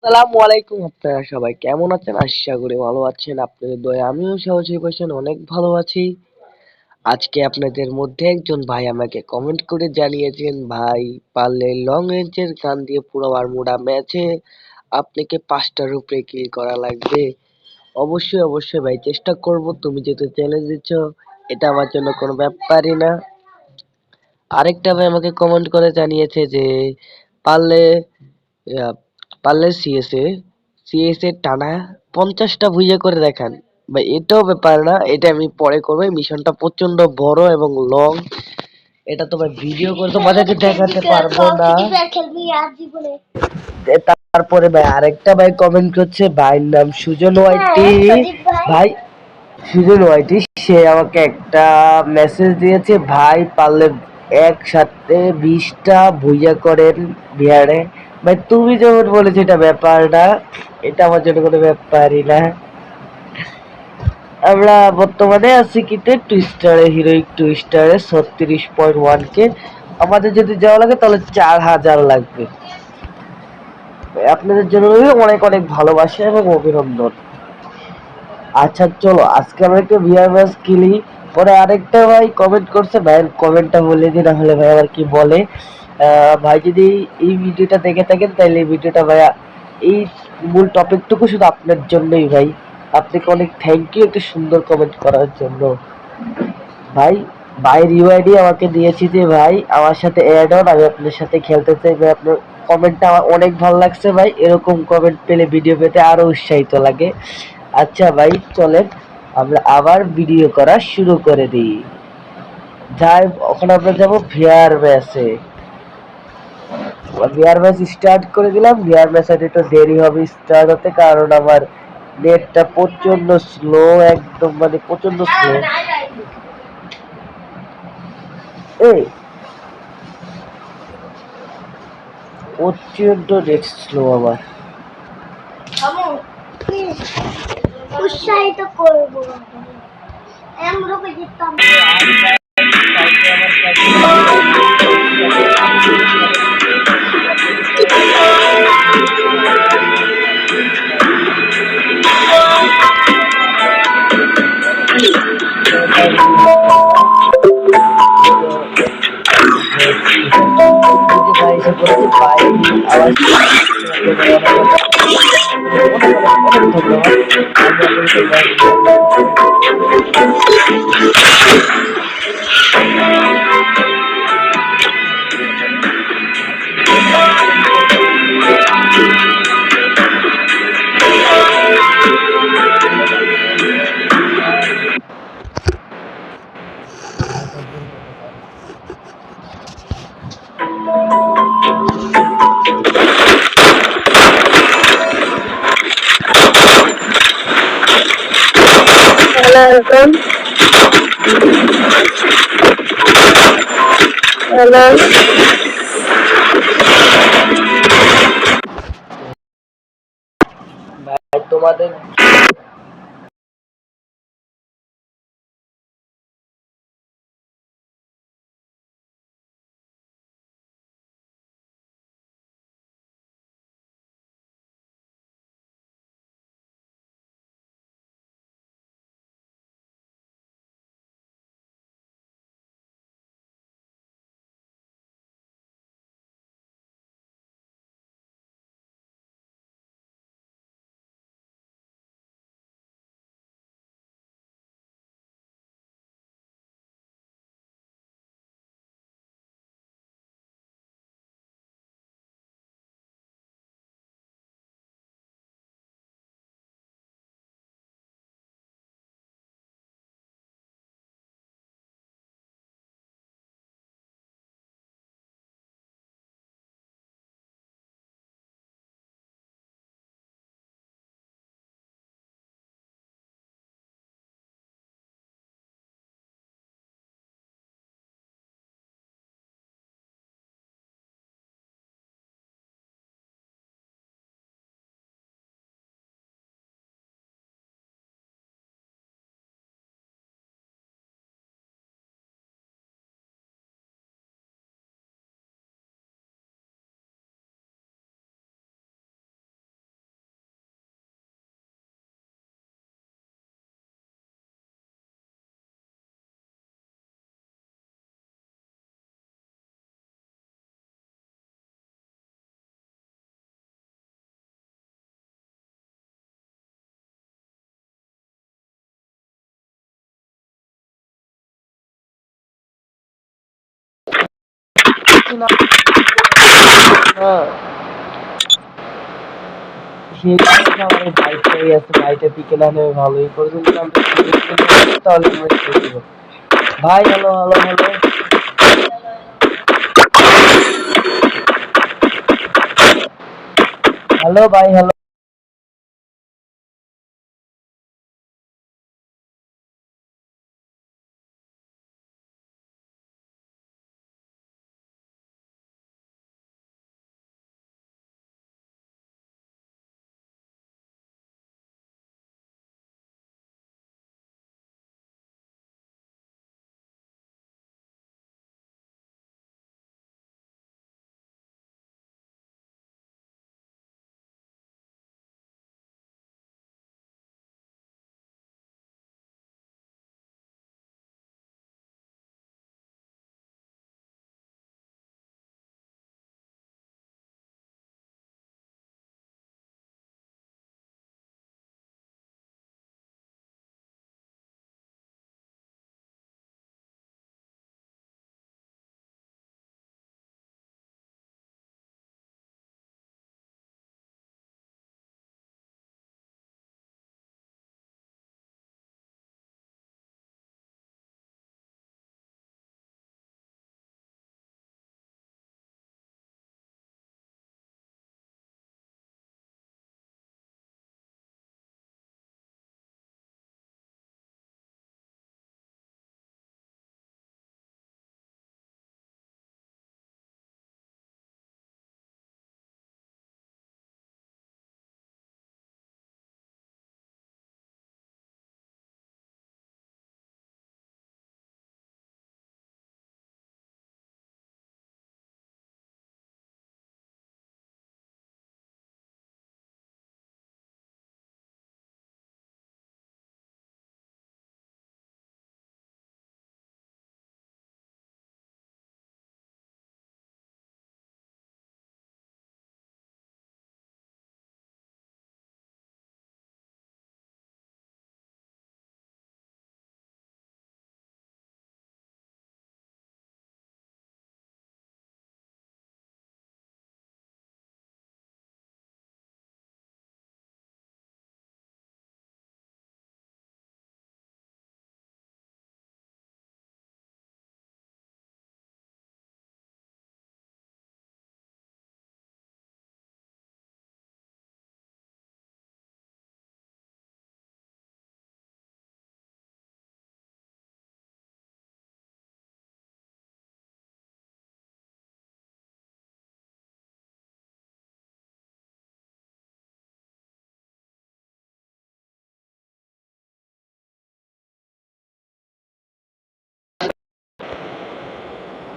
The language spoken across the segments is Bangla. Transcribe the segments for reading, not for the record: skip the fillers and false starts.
আসসালামু আলাইকুম, আপনারা সবাই কেমন আছেন? আশা করি ভালো আছেন। আপনাদের দয়ায় আমিও সহজে বসেন অনেক ভালো আছি। আজকে আপনাদের মধ্যে একজন ভাই আমাকে কমেন্ট করে জানিয়েছেন, ভাই পারলে লং রেঞ্জের গান দিয়ে পুরো বারমুডা ম্যাচে আপনাকে 5টার উপরে কিল করা লাগবে। অবশ্যই ভাই চেষ্টা করব। তুমি যেহেতু চ্যালেঞ্জ দিচ্ছ, এটা আমার জন্য কোনো ব্যাপারই না। আরেকটা ভাই আমাকে কমেন্ট করে জানিয়েছে যে পারলে আহ, পারলে সিএস এ টানা 50টা ভুইয়া করে দেখান। ভাই এটাও ব্যাপার না, এটা আমি পরে করবো। এই মিশনটা প্রচন্ড বড় এবং লং। এটা তো ভাই ভিডিও করে তোমাদেরকে দেখাতে পারবো না। তারপরে ভাই আরেকটা ভাই কমেন্ট করছে, ভাইয়ের নাম সুজন ওয়াইটি। ভাই সুজন ওয়াইটি সে আমাকে একটা মেসেজ দিয়েছে, ভাই পারলে একসাথে 20টা ভুইয়া করেন বিহারে। ভাই তুমি যেমন বলেছো এটা ব্যাপার না, এটা আমার জন্য কোনো ব্যাপারই না। আমরা বর্তমানে আছি কিতে টুইস্টারে, হিরোইক টুইস্টারে 36.1K। আমাদের যদি যাওয়া লাগে তাহলে 4000 লাগবে। আপনাদের জন্য অনেক অনেক ভালোবাসা এবং অভিনন্দন। আচ্ছা চলো আজকে আমরা একটু ভিআর ম্যাচ খেলি। পরে আরেকটা ভাই কমেন্ট করছে, ভাইয়ের কমেন্টটা বলে দিন, তাহলে ভাই আবার কি বলে। ভাই যদি এই ভিডিওটা দেখে থাকেন তাহলে এই ভিডিওটা ভাইয়া এই মূল টপিকটুকু শুধু আপনার জন্যই ভাই। আপনাকে অনেক থ্যাংক ইউ একটু সুন্দর কমেন্ট করার জন্য ভাই। ভাইয়ের ইউআইডি আমাকে দিয়েছি যে ভাই আমার সাথে অ্যাড অন, আমি আপনার সাথে খেলতে চাই ভাই। আপনার কমেন্টটা আমার অনেক ভালো লাগছে ভাই, এরকম কমেন্ট পেলে ভিডিও পেতে আরো উৎসাহিত লাগে। আচ্ছা ভাই চলেন আমরা আবার ভিডিও করা শুরু করে দিই। যাই ওখানে আমরা যাবো ভিআর ম্যাচে। ভিআর ম্যাচ স্টার্ট করে দিলাম। ভিআর ম্যাচ একটু দেরি হবে স্টার্ট হতে, কারণ আমার নেটটা প্রচন্ড স্লো, একদম মানে প্রচন্ড স্লো। এই প্রচন্ড নেট স্লো আমার। উৎসাহিত করবো আমরা জিততাম। ভাই এসে বলছে ভাই আওয়াজ অনেক ধন্যবাদ। Hello hello. ভাই তোমাদের না আমার এই বাইকটাই আছে, বাইকটা পিকে না নেবে ভালোই করে যদি আমরা তাহলে আমরা ছেড়ে দেবো। ভাই হ্যালো হ্যালো হ্যালো হ্যালো ভাই হ্যালো।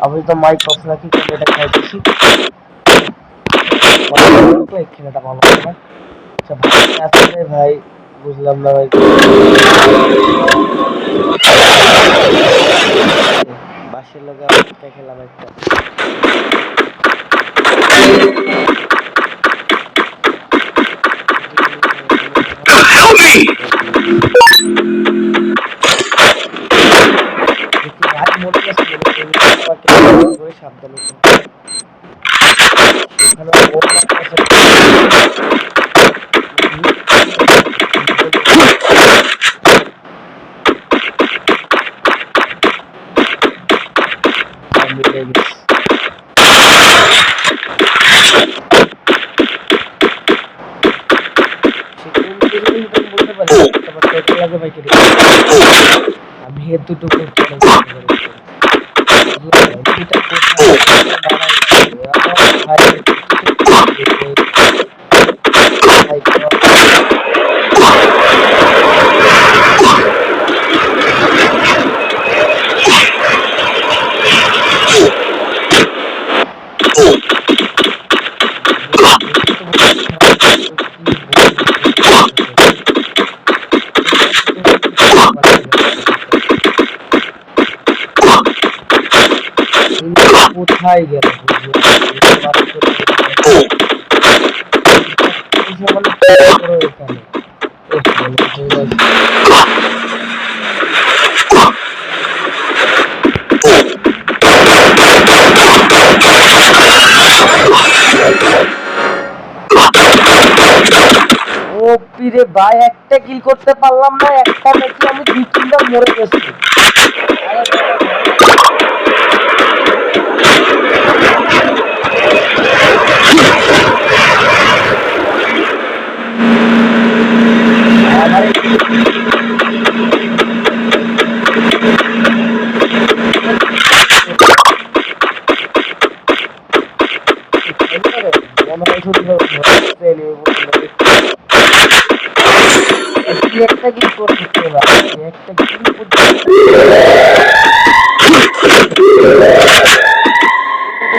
আমি তো মাইক অফ রাখি কেন এটা খাইতেছি খেলাটা ভালো হবে না। আচ্ছা ভাই আসলে ভাই বুঝলাম না ভাই বাসের লগে একটা খেলাম একটা ভাই মনে গেছে সাবধানে আমি এর দুটো করতে কোথায় গেল রে ভাই, একটা কিল করতে পারলাম না, একটা ম্যাচে আমি 2-3বার মরে গেছি। একটা কিল করতে একটা কিল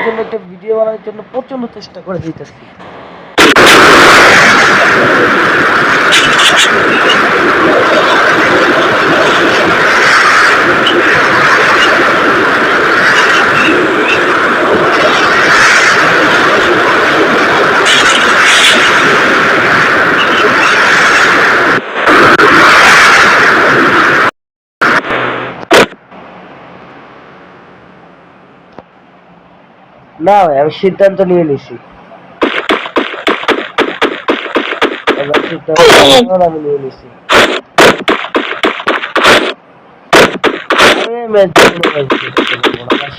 জন্য একটা ভিডিও বানানোর জন্য প্রচন্ড চেষ্টা করে দিতেছি। না ভাই, আমি সিদ্ধান্ত নিয়ে নিছি। আমি নিয়ে নিছি। Match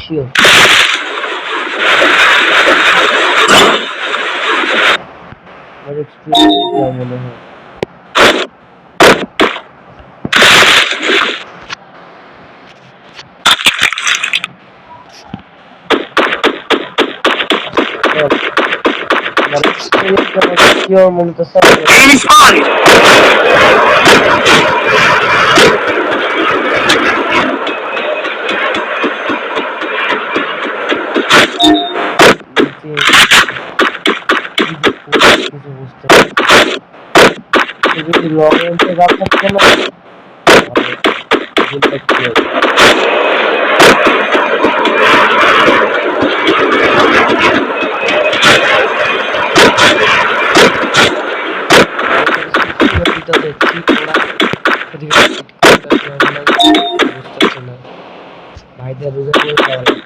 sure. মনে হয় লরেন্সে গাছ থাকছে না। ভাইদের রোজা করে খাওয়া লাগে।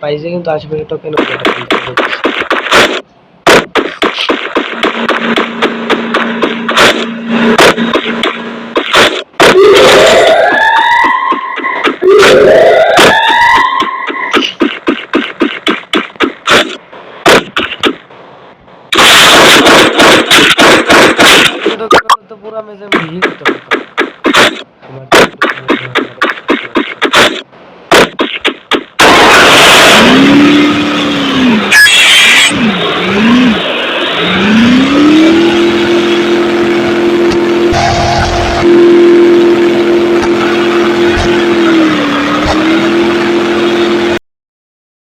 পাইছে কিন্তু আশেপাশে টোকেন পুরা মেজে ভিড়